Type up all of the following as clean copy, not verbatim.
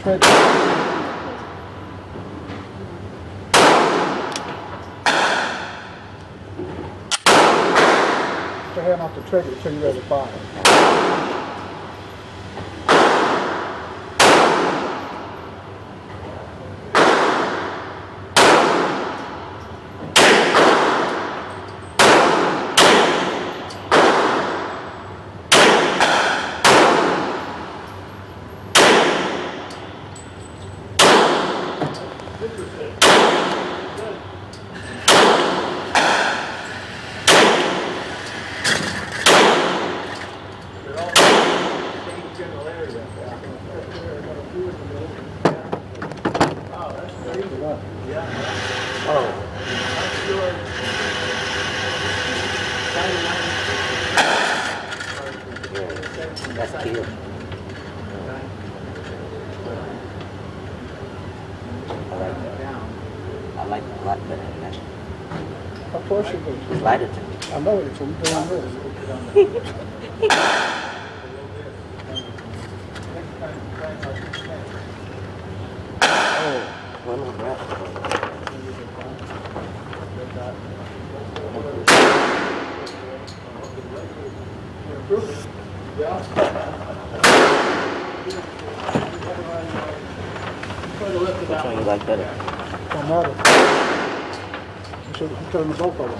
trigger. Put your hand off the trigger until you're ready to fire. That's cute. I like it a lot better than that. Of course you do. Slide it to me. I know it from doing this. Oh, one more breath. Which one you like better? Don't matter. You should turn the both of them.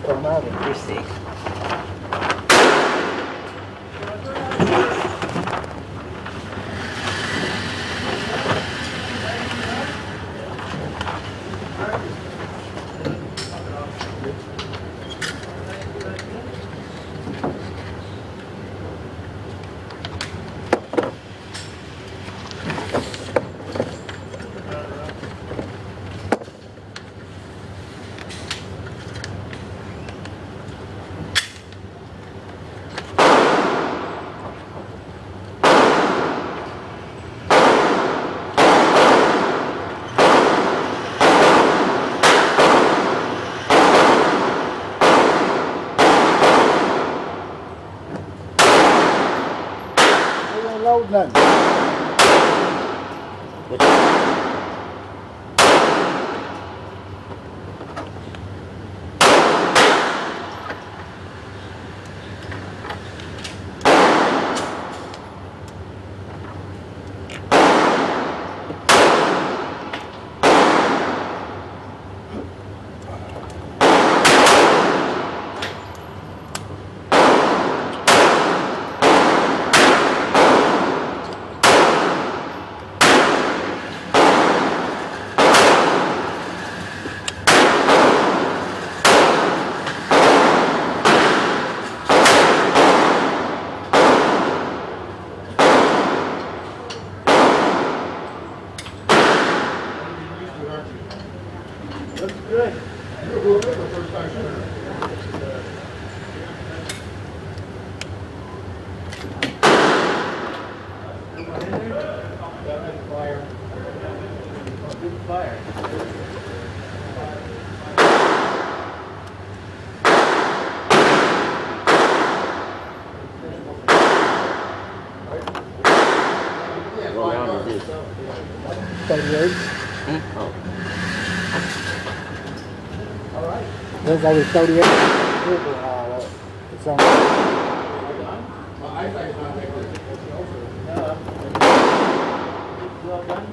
Don't matter. You're safe. Load nothing. That's good. You're the first time. Fire. What round is this? 38. Oh. All right. There's always 38. It's on. My eyesight's not that good. Well done.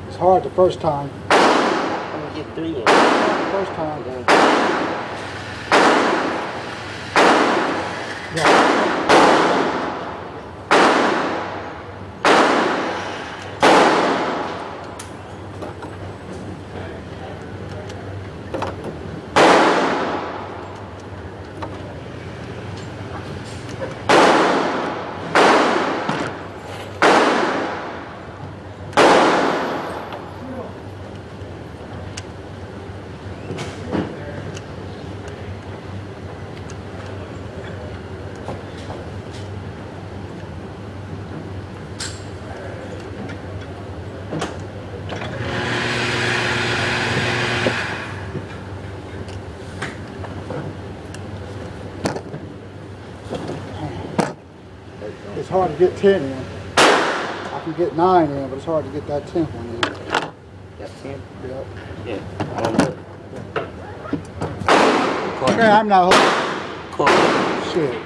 It's hard the first time. I'm gonna get 3 in. First time. Yeah. It's hard to get 10 in. I can get 9 in, but it's hard to get that 10th one in. That's 10? Yep. Yeah. I don't know. Okay, I'm not holding. Cool. Shit.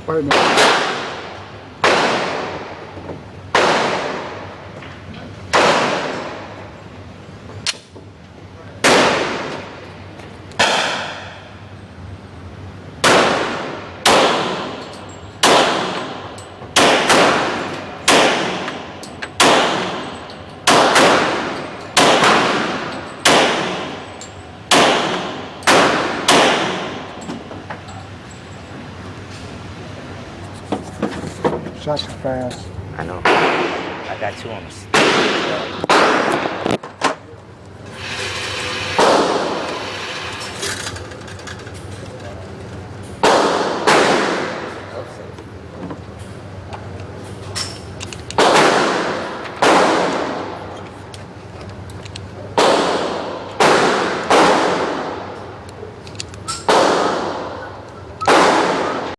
Wait a minute. Shots are fast. I know. I got 2 on the